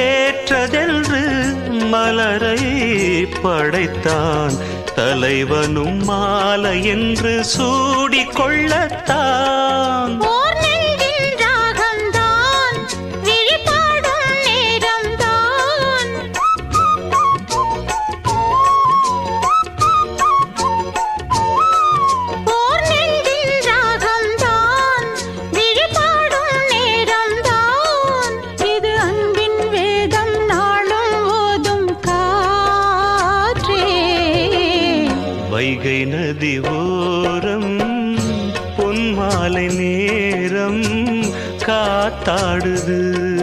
ஏற்றதென்று மலரை படைத்தான். தலைவனும் மாலை என்று சூடிக்கொள்ளத்தான். வைகை நதி ஓரம் பொன்மாலை நேரம் காத்தாடுது.